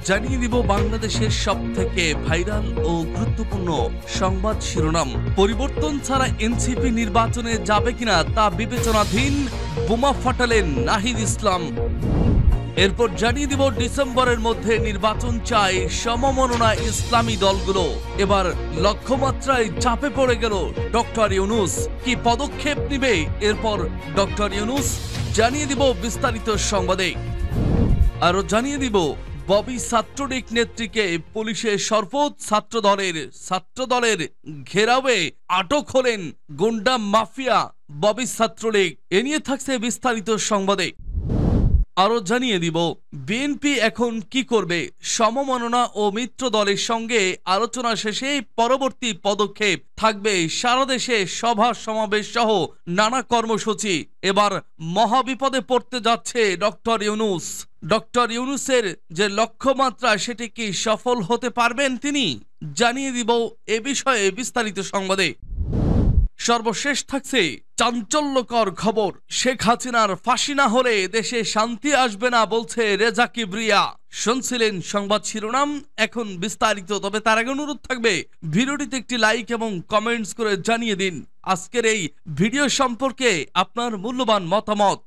জানিয়ে দিব বাংলাদেশের সবথেকে ভাইরাল ও গুরুত্বপূর্ণ সংবাদ শিরোনাম। পরিবর্তন ছাড়া এনসিপি নির্বাচনে যাবে কিনা তা বিবেচনাধীন, বোমা ফাটালেন নাহিদ ইসলাম। এরপর জানিয়ে দিব ডিসেম্বরের মধ্যে নির্বাচন চায় সমমননা ইসলামী দলগুলো। এবার লক্ষ্যমাত্রায় চাপে পড়ে গেল ডক্টর ইউনূস, কি পদক্ষেপ নিবে এরপর ডক্টর ইউনূস, জানিয়ে দিব বিস্তারিত সংবাদে। আরো জানিয়ে দিব ববি ছাত্রলীগ নেত্রীকে পুলিশের শরফত, ছাত্রদলের ঘেরাওয়ে আটক হলেন গুন্ডা মাফিয়া ববি ছাত্রলীগ। এ নিয়ে থাকছে বিস্তারিত সংবাদে। আরো জানিয়ে দিব বিএনপি এখন কি করবে, সমমননা ও মিত্র দলের সঙ্গে আলোচনা শেষে পরবর্তী পদক্ষেপ থাকবে সারা দেশে সভা সমাবেশ সহ নানা কর্মসূচি। এবার মহাবিপদে পড়তে যাচ্ছে ডক্টর ইউনূস। ডক্টর ইউনূসের যে লক্ষ্যমাত্রা সেটি কি সফল হতে পারবেন তিনি, জানিয়ে দিব এ বিষয়ে বিস্তারিত সংবাদে। সর্বশেষ থাকছে চাঞ্চল্যকর খবর, শেখ হাসিনার ফাঁসি না হলে দেশে শান্তি আসবে না বলছে রেজা কিবরিয়া। শুনছিলেন সংবাদ শিরোনাম, এখন বিস্তারিত। তবে তার আগে অনুরোধ থাকবে ভিডিওটিতে একটি লাইক এবং কমেন্টস করে জানিয়ে দিন আজকের এই ভিডিও সম্পর্কে আপনার মূল্যবান মতামত।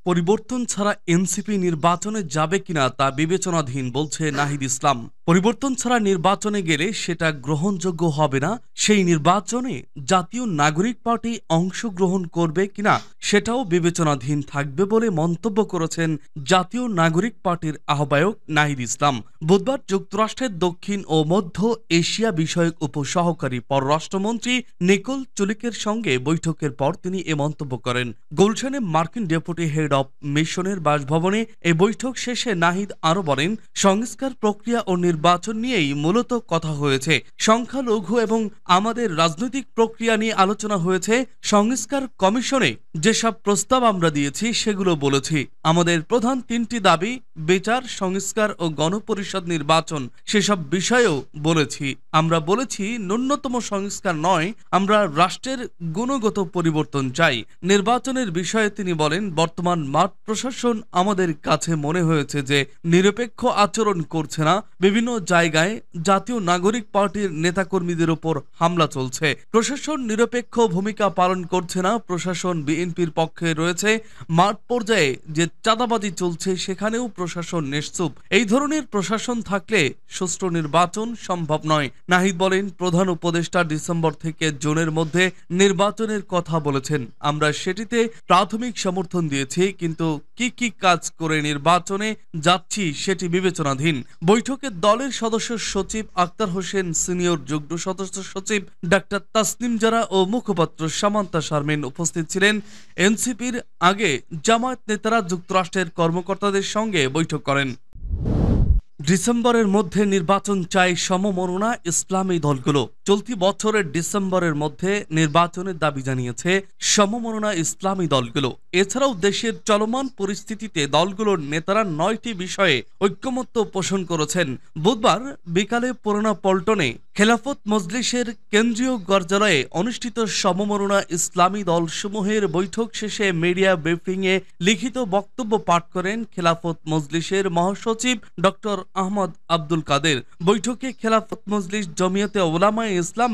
পরিবর্তন ছাড়া এনসিপি নির্বাচনে যাবে কিনা তা বিবেচনাধীন বলছে নাহিদ ইসলাম। পরিবর্তন ছাড়া নির্বাচনে গেলে সেটা গ্রহণযোগ্য হবে না, সেই নির্বাচনে জাতীয় নাগরিক পার্টি অংশগ্রহণ করবে কিনা সেটাও বিবেচনাধীন থাকবে বলে মন্তব্য করেছেন জাতীয় নাগরিক পার্টির আহ্বায়ক নাহিদ ইসলাম। বুধবার যুক্তরাষ্ট্রের দক্ষিণ ও মধ্য এশিয়া বিষয়ক উপসহকারী পররাষ্ট্রমন্ত্রী নিকোল চুলিকের সঙ্গে বৈঠকের পর তিনি এ মন্তব্য করেন। গুলশানে মার্কিন ডেপুটি হেড অব মিশনের বাসভবনে এই বৈঠক শেষে নাহিদ আরো বলেন, সংস্কার প্রক্রিয়া ও নির্বাচন নিয়েই মূলত কথা হয়েছে। সংখ্যালঘু এবং আমাদের রাজনৈতিক প্রক্রিয়া নিয়ে আলোচনা হয়েছে। সংস্কার কমিশনে যেসব প্রস্তাব আমরা দিয়েছি সেগুলো বলেছি। আমাদের প্রধান তিনটি দাবি বিচার, সংস্কার ও গণপরিষদ নির্বাচন, সেসব বিষয়েও বলেছি। আমরা বলেছি ন্যূনতম সংস্কার নয়, আমরা রাষ্ট্রের গুণগত পরিবর্তন চাই। নির্বাচনের বিষয়ে তিনি বলেন, বর্তমান মাঠ প্রশাসন আমাদের কাছে মনে হয়েছে যে নিরপেক্ষ আচরণ করছে না। বিভিন্ন জায়গায় জাতীয় নাগরিক পার্টির নেতাকর্মীদের উপর হামলা চলছে। প্রশাসন নিরপেক্ষ ভূমিকা পালন করছে না। প্রশাসন বিএনপির পক্ষে রয়েছে। মাঠ পর্যায়ে যে চাঁদাবাজি চলছে সেখানেও প্রশাসন নিশ্চুপ। এই ধরনের প্রশাসন থাকলে সুষ্ঠু নির্বাচন সম্ভব নয়। নাহিদ বলেন, প্রধান উপদেষ্টা ডিসেম্বর থেকে জুনের মধ্যে নির্বাচনের কথা বলেছেন। আমরা সেটিতে প্রাথমিক সমর্থন দিয়েছি, কিন্তু কি কাজ করে নির্বাচনে যাচ্ছি সেটি বিবেচনাধীন। বৈঠকে দলের সদস্য সচিব আক্তার হোসেন, সিনিয়র যুগ্ম সদস্য সচিব ডাক্তার তাসনিম জারা ও মুখপাত্র সামান্তা শারমিন উপস্থিত ছিলেন। এনসিপির আগে জামায়াত নেতারা যুক্তরাষ্ট্রের কর্মকর্তাদের সঙ্গে বৈঠক করেন। ডিসেম্বরের মধ্যে নির্বাচন চায় সমমননা ইসলামী দলগুলো। চলতি বছরের ডিসেম্বরের মধ্যে নির্বাচনের দাবি জানিয়েছে সমমননা ইসলামী দলগুলো। এছাড়াও দেশের চলমান পরিস্থিতিতে দলগুলোর নেতারা 9টি বিষয়ে ঐক্যমত্য পোষণ করেছেন। বুধবার বিকালে পুরানা পল্টনে খেলাফত মজলিসের কেন্দ্রীয় কার্যালয়ে অনুষ্ঠিত সমমননা ইসলামী দলসমূহের বৈঠক শেষে মিডিয়া ব্রিফিংয়ে লিখিত বক্তব্য পাঠ করেন খেলাফত মজলিসের মহাসচিব ডক্টর আহমদ আব্দুল কাদের। বৈঠকে খেলাফত মজলিস, জমিয়তে উলামায়ে ইসলাম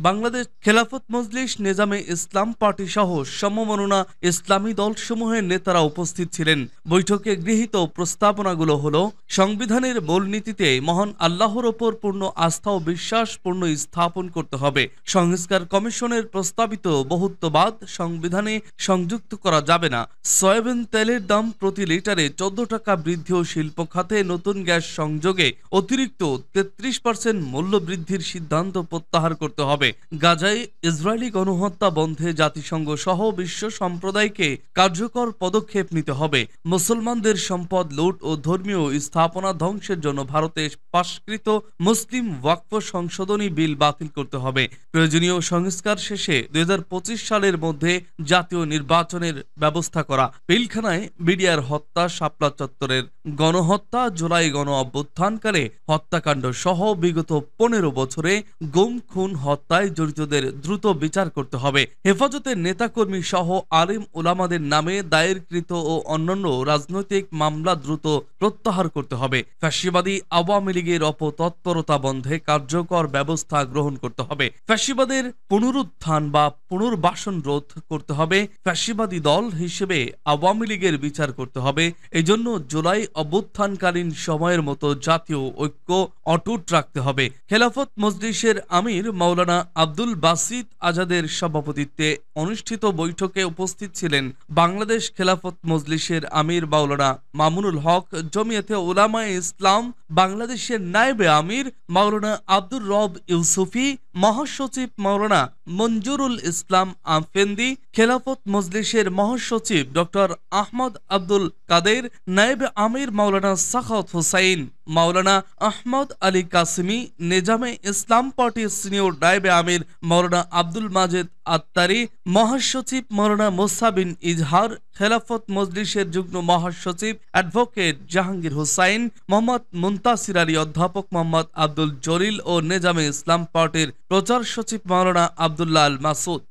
বাংলাদেশ, খেলাফত মজলিস, নিজামে ইসলাম পার্টি সহ সমমননা ইসলামী দলসমূহের নেতারা উপস্থিত ছিলেন। বৈঠকে গৃহীত প্রস্তাবনাগুলো হলো, সংবিধানের মূলনীতিতে মহান আল্লাহর ওপর পূর্ণ আস্থা ও বিশ্বাস পূর্ণ স্থাপন করতে হবে। সংস্কার কমিশনের প্রস্তাবিত বহুত্ববাদ সংবিধানে সংযুক্ত করা যাবে না। সয়াবিন তেলের দাম প্রতি লিটারে 14 টাকা বৃদ্ধি ও শিল্প খাতে নতুন গ্যাস সংযোগে অতিরিক্ত 33% মূল্য বৃদ্ধির সিদ্ধান্ত প্রত্যাহার করতে হবে। গাজায় ইসরায়েলি গণহত্যা বন্ধে জাতিসংঘ সহ বিশ্ব সম্প্রদায়কে কার্যকর পদক্ষেপ নিতে হবে। মুসলমানদের সম্পদ লুট ও ধর্মীয় স্থাপনা ধ্বংসের জন্য ভারতে পাশকৃত মুসলিম ওয়াকফ সংশোধনী বিল বাতিল করতে হবে। প্রয়োজনীয় সংস্কার শেষে 2025 সালের মধ্যে জাতীয় নির্বাচনের ব্যবস্থা করা। পিলখানায় বিডিআর হত্যা, শাপলা চত্বরের গণহত্যা, জুলাই গণ অভ্যুত্থানকালে হত্যাকাণ্ড সহ বিগত 15 বছরে গুম খুন হত্যায় জড়িতদের দ্রুত বিচার করতে হবে। হেফাজতের নেতাকর্মী সহ আলেম উলামাদের নামে দায়েরকৃত ও অন্যান্য রাজনৈতিক মামলা দ্রুত প্রত্যাহার করতে হবে। ফ্যাসিবাদী আওয়ামী লীগের অপতৎপরতা বন্ধে কার্যকর ব্যবস্থা গ্রহণ করতে হবে। ফ্যাসিবাদের পুনরুত্থান বা পুনর্বাসন রোধ করতে হবে। ফ্যাসিবাদী দল হিসেবে আওয়ামী লীগের বিচার করতে হবে। এজন্য জুলাই অভ্যুত্থানকালীন সময়ের মতো জাতীয় ঐক্য অটুট রাখতে হবে। খেলাফত মজলিসের আমির মাওলানা আব্দুল বাসিত আজাদের সভাপতিত্বে অনুষ্ঠিত বৈঠকে উপস্থিত ছিলেন বাংলাদেশ খেলাফত মজলিসের আমির মাওলানা মামুনুল হক, জমিয়তে উলামায়ে ইসলাম বাংলাদেশের নায়েবে আমির মাওলানা আব্দুর রব ইউসুফি, মহাসচিব মাওলানা মঞ্জুরুল ইসলাম আফেন্দি, খেলাফত মজলিসের মহাসচিব ডক্টর আহমদ আব্দুল কাদের, নায়েবে আমির মাওলানা সাখাওয়াত হোসাইন, মাওলানা আহমদ আলী কাসিমি, নিজামে ইসলাম পার্টির সিনিয়র নায়েবে আমির মাওলানা আব্দুল মাজেদ আত্তারি, মহাসচিব মাওলানা মুসা বিন ইজহার, খেলাফত মজলিসের যুগ্ম মহাসচিব অ্যাডভোকেট জাহাঙ্গীর হোসাইন, মোহাম্মদ মুনতাসির আলী, অধ্যাপক মোহাম্মদ আব্দুল জলিল ও নিজামে ইসলাম পার্টির প্রচার সচিব মাওলানা আব্দুল্লাহ আল মাসুদ।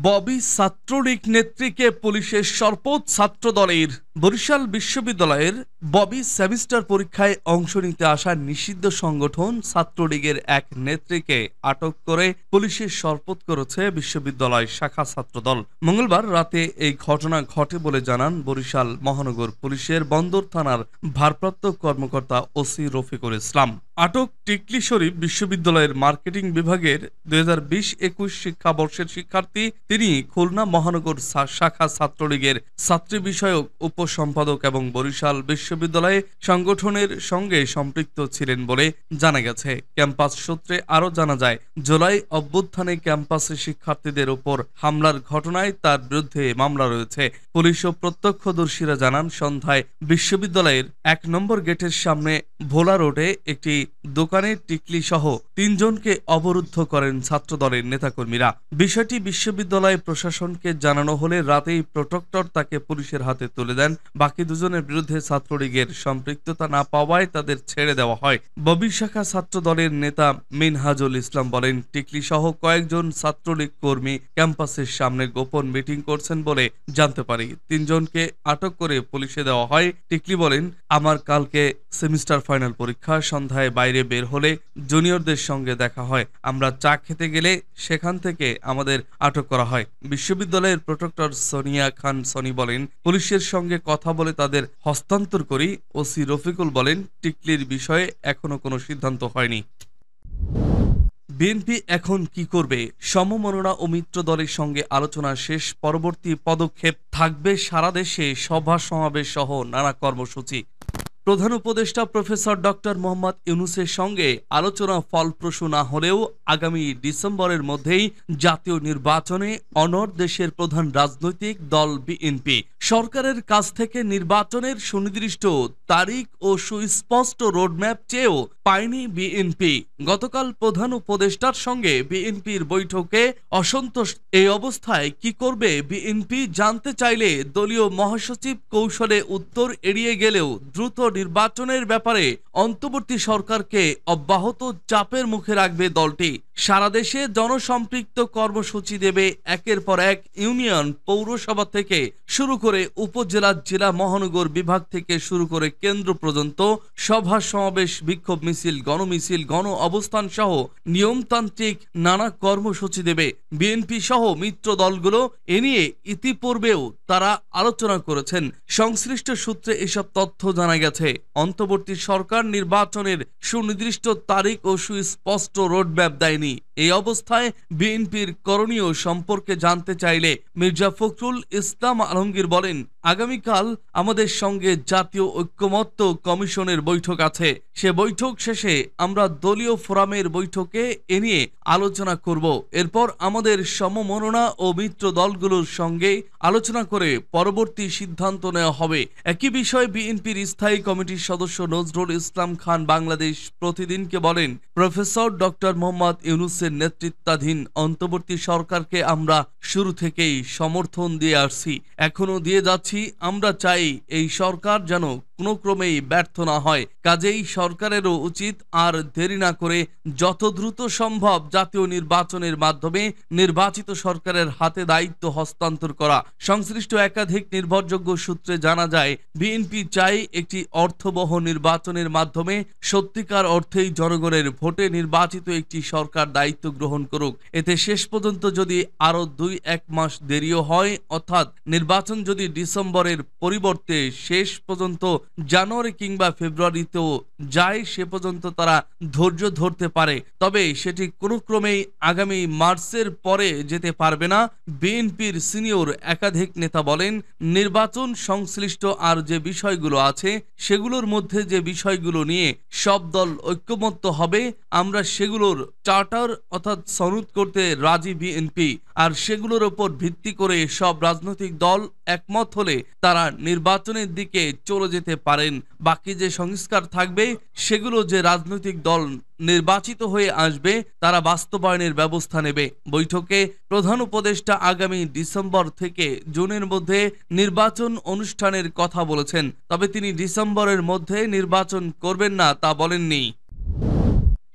ববি ছাত্রলীগ নেত্রীকে পুলিশের সরপত ছাত্র দলের। বরিশাল বিশ্ববিদ্যালয়ের ববি সেমিস্টার পরীক্ষায় অংশ নিতে আসা নিষিদ্ধ সংগঠন ছাত্রলীগের এক নেত্রীকে আটক করে পুলিশের সরপত করেছে বিশ্ববিদ্যালয় শাখা ছাত্রদল। মঙ্গলবার রাতে এই ঘটনা ঘটে বলে জানান বরিশাল মহানগর পুলিশের বন্দর থানার ভারপ্রাপ্ত কর্মকর্তা ওসি রফিকুল ইসলাম। আটক টিকলি শরীফ বিশ্ববিদ্যালয়ের মার্কেটিং বিভাগের 2020-21 শিক্ষাবর্ষের শিক্ষার্থী। তিনি খুলনা মহানগর শাখা ছাত্রলীগের ছাত্রী বিষয়ক উপসম্পাদক এবং বরিশাল বিশ্ববিদ্যালয়ে সংগঠনের সঙ্গে সম্পৃক্ত ছিলেন বলে জানা গেছে। ক্যাম্পাস সূত্রে আরও জানা যায়, জুলাই অভ্যুত্থানে ক্যাম্পাসে শিক্ষার্থীদের উপর হামলার ঘটনায় তার বিরুদ্ধে মামলা রয়েছে। পুলিশ ও প্রত্যক্ষদর্শীরা জানান, সন্ধ্যায় বিশ্ববিদ্যালয়ের 1 নম্বর গেটের সামনে ভোলা রোডে একটি দোকানে টিকলি সহ 3 জনকে অবরুদ্ধ করেন ছাত্রদলের নেতাকর্মীরা। বিষয়টি বিশ্ববিদ্যালয় প্রশাসনকে জানানো হলে রাতেই প্রোটেক্টর তাকে পুলিশের হাতে তুলে দেন। বাকি 2 জনের বিরুদ্ধে ছাত্রলীগের সম্পৃক্ততা না পাওয়ায় তাদের ছেড়ে দেওয়া হয়। ববি শাখা ছাত্র দলের নেতা মিনহাজুল ইসলাম বলেন, টিকলি সহ কয়েকজন ছাত্রলীগ কর্মী ক্যাম্পাসের সামনে গোপন মিটিং করছেন বলে জানতে পারি। 3 জনকে আটক করে পুলিশে দেওয়া হয়। টিকলি বলেন, আমার কালকে সেমিস্টার ফাইনাল পরীক্ষা, সন্ধ্যায় বাইরে বের হলে জুনিয়রদের সঙ্গে দেখা হয়। আমরা চা খেতে গেলে সেখান থেকে আমাদের আটক করা হয়। বিশ্ববিদ্যালয়ের প্রোটেক্টর সোনিয়া খান সনি বলেন, পুলিশের সঙ্গে কথা বলে তাদের হস্তান্তর করি। ওসি রফিকুল বলেন, টিকলির বিষয়ে এখনো কোনো সিদ্ধান্ত হয়নি। বিএনপি এখন কি করবে? সমমননা ও মিত্র দলের সঙ্গে আলোচনা শেষ, পরবর্তী পদক্ষেপ থাকবে সারা দেশে সভা সমাবেশ সহ নানা কর্মসূচি। প্রধান উপদেষ্টা প্রফেসর ডক্টর মোহাম্মদ ইউনূসের সঙ্গে আলোচনা ফলপ্রসূ না হলেও আগামী ডিসেম্বরের মধ্যেই জাতীয় নির্বাচনে অনড় দেশের প্রধান রাজনৈতিক দল বিএনপি। সরকারের কাছ থেকে নির্বাচনের সুনির্দিষ্ট তারিখ ও সুস্পষ্ট রোডম্যাপ চেয়েও পায়নি বিএনপি। গতকাল প্রধান উপদেষ্টার সঙ্গে বিএনপির বৈঠকে অসন্তোষ। এই অবস্থায় কি করবে বিএনপি জানতে চাইলে দলীয় মহাসচিব কৌশলে উত্তর এড়িয়ে গেলেও দ্রুত নির্বাচনের ব্যাপারে অন্তর্বর্তী সরকারকে অব্যাহত চাপের মুখে রাখবে দলটি। সারা দেশে জনসম্পৃক্ত কর্মসূচি দেবে। একের পর এক ইউনিয়ন, পৌরসভা থেকে শুরু করে উপজেলা, জেলা, মহানগর বিভাগ থেকে শুরু করে কেন্দ্র পর্যন্ত সভা সমাবেশ, বিক্ষোভ মিছিল, গণমিছিল, গণ অবস্থান সহ নিয়মতান্ত্রিক নানা কর্মসূচি দেবে বিএনপি সহ মিত্র দলগুলো। এ নিয়ে ইতিপূর্বেও তারা আলোচনা করেছেন। সংশ্লিষ্ট সূত্রে এসব তথ্য জানা গেছে। অন্তর্বর্তী সরকার নির্বাচনের সুনির্দিষ্ট তারিখ ও সুস্পষ্ট রোডম্যাপ দেয়নি। এই অবস্থায় বিএনপির করণীয় সম্পর্কে জানতে চাইলে মির্জা ফখরুল ইসলাম আলমগীর বলেন, আগামীকাল আমাদের সঙ্গে জাতীয় ঐক্যমত্য কমিশনের বৈঠক আছে। সে বৈঠক শেষে আমরা দলীয় ফোরামের বৈঠকে এ নিয়ে আলোচনা করব। এরপর আমাদের সমমননা ও মিত্র দলগুলোর সঙ্গে আলোচনা করে পরবর্তী সিদ্ধান্ত নেওয়া হবে। একই বিষয়ে বিএনপির স্থায়ী কমিটির সদস্য নজরুল ইসলাম খান বাংলাদেশ প্রতিদিনকে বলেন, প্রফেসর ডক্টর মোহাম্মদ ইউনূসের নেতৃত্বাধীন অন্তর্বর্তী সরকারকে আমরা শুরু থেকেই সমর্থন দিয়ে আসছি, এখনো দিয়ে যাচ্ছি। আমরা চাই এই সরকার যেন কোনো ক্রমেই ব্যর্থ না হয়। কাজেই সরকারেরও উচিত আর দেরি না করে যত দ্রুত সম্ভব জাতীয় নির্বাচনের মাধ্যমে নির্বাচিত সরকারের হাতে দায়িত্ব হস্তান্তর করা। সংশ্লিষ্ট একাধিক নির্ভরযোগ্য সূত্রে জানা যায়, বিএনপি চাই একটি অর্থবহ নির্বাচনের মাধ্যমে সত্যিকার অর্থেই জনগণের ভোটে নির্বাচিত একটি সরকার দায়িত্ব গ্রহণ করুক। এতে শেষ পর্যন্ত যদি আরও 2-1 মাস দেরিও হয়, অর্থাৎ নির্বাচন যদি ডিসেম্বরের পরিবর্তে শেষ পর্যন্ত জানুয়ারি কিংবা ফেব্রুয়ারিতেও যায়, সে পর্যন্ত তারা ধৈর্য ধরতে পারে। তবে সেটি কোনো ক্রমেই আগামী মার্চের পরে যেতে পারবে না। বিএনপির সিনিয়র একাধিক নেতা বলেন, নির্বাচন সংশ্লিষ্ট আর যে বিষয়গুলো আছে সেগুলোর মধ্যে যে বিষয়গুলো নিয়ে সব দল ঐক্যমত্য হবে, আমরা সেগুলোর চার্টার অর্থাৎ সনদ করতে রাজি বিএনপি। আর সেগুলোর ওপর ভিত্তি করে সব রাজনৈতিক দল একমত হলে তারা নির্বাচনের দিকে চলে যেতে পারেন। বাকি যে সংস্কার থাকবে সেগুলো যে রাজনৈতিক দল নির্বাচিত হয়ে আসবে তারা বাস্তবায়নের ব্যবস্থা নেবে। বৈঠকে প্রধান উপদেষ্টা আগামী ডিসেম্বর থেকে জুনের মধ্যে নির্বাচন অনুষ্ঠানের কথা বলেছেন, তবে তিনি ডিসেম্বরের মধ্যে নির্বাচন করবেন না তা বলেননি।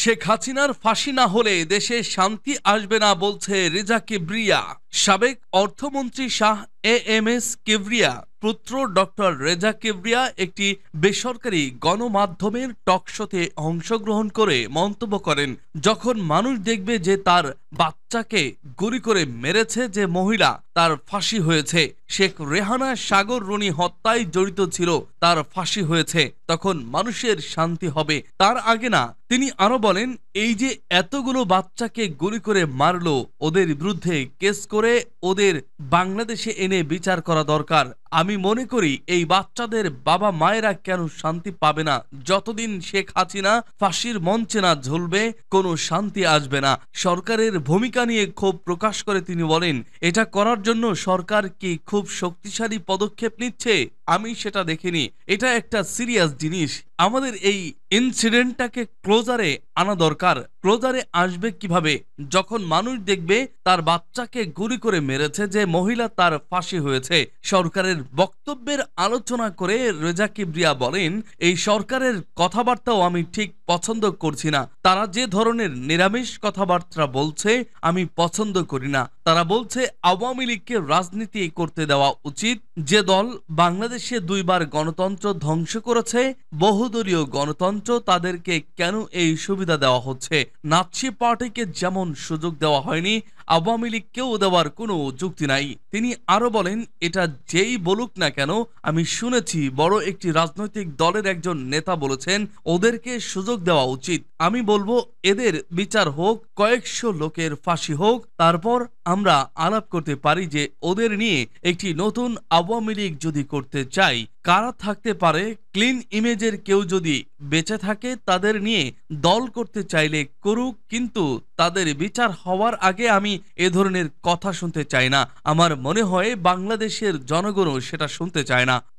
শেখ হাসিনার ফাঁসি না হলে দেশে শান্তি আসবে না বলছে রেজা কিবরিয়া। সাবেক অর্থমন্ত্রী শাহ এএমএস কিবরিয়া পুত্র ডক্টর রেজা কিবরিয়া একটি বেসরকারি গণমাধ্যমের টকশোতে অংশগ্রহণ করে মন্তব্য করেন, যখন মানুষ দেখবে যে তার বাচ্চাকে গুলি করে মেরেছে যে মহিলা তার ফাঁসি হয়েছে, শেখ রেহানা সাগর রুনি হত্যায় জড়িত ছিল তার ফাঁসি হয়েছে, তখন মানুষের শান্তি হবে, তার আগে না। তিনি আরো বলেন, এই যে এতগুলো বাচ্চাকে গুলি করে মারলো, ওদের বিরুদ্ধে কেস করে ওদের বাংলাদেশে এনে বিচার করা দরকার। আমি মনে করি এই বাচ্চাদের বাবা মায়েরা কেন শান্তি পাবে না? যতদিন শেখ হাসিনা ফাঁসির মঞ্চে না ঝুলবে কোনো শান্তি আসবে না। সরকারের ভূমিকা নিয়ে ক্ষোভ প্রকাশ করে তিনি বলেন, এটা করার জন্য সরকার কি খুব শক্তিশালী পদক্ষেপ নিচ্ছে? আমি সেটা দেখিনি। এটা একটা সিরিয়াস জিনিস। আমাদের এই ইনসিডেন্টটাকে ক্লোজারে আনা দরকার। ক্লোজারে আসবে কিভাবে? যখন মানুষ দেখবে তার বাচ্চাকে গুলি করে মেরেছে যে মহিলা তার ফাঁসি হয়েছে। সরকারের বক্তব্যের আলোচনা করে রেজা কিবরিয়া বলেন, এই সরকারের কথাবার্তাও আমি ঠিক পছন্দ করছি না। তারা যে ধরনের নিরামিষ কথাবার্তা বলছে আমি পছন্দ করি না। তারা বলছে আওয়ামী লীগকে রাজনীতি করতে দেওয়া উচিত। যে দল বাংলাদেশে 2 বার গণতন্ত্র ধ্বংস করেছে, বহুদলীয় গণতন্ত্র, তাদেরকে কেন এই সুবিধা দেওয়া হচ্ছে? নাৎসি পার্টিকে যেমন সুযোগ দেওয়া হয়নি, আওয়ামী লীগকেও দেওয়ার কোনো যুক্তি নাই। তিনি আরো বলেন, এটা যেই বলুক না কেন, আমি শুনেছি বড় একটি রাজনৈতিক দলের একজন নেতা বলেছেন ওদেরকে সুযোগ দেওয়া উচিত। আমি বলবো এদের বিচার হোক, কয়েকশো লোকের ফাঁসি হোক, তারপর আমরা আলাপ করতে পারি যে ওদের নিয়ে একটি নতুন আওয়ামী লীগ যদি করতে চাই, কারা থাকতে পারে। ক্লিন ইমেজের কেউ যদি বেঁচে থাকে তাদের নিয়ে দল করতে চাইলে করুক, কিন্তু তাদের বিচার হওয়ার আগে আমি এ ধরনের কথা শুনতে চাই না। আমার মনে হয় বাংলাদেশের জনগণও সেটা শুনতে চায় না।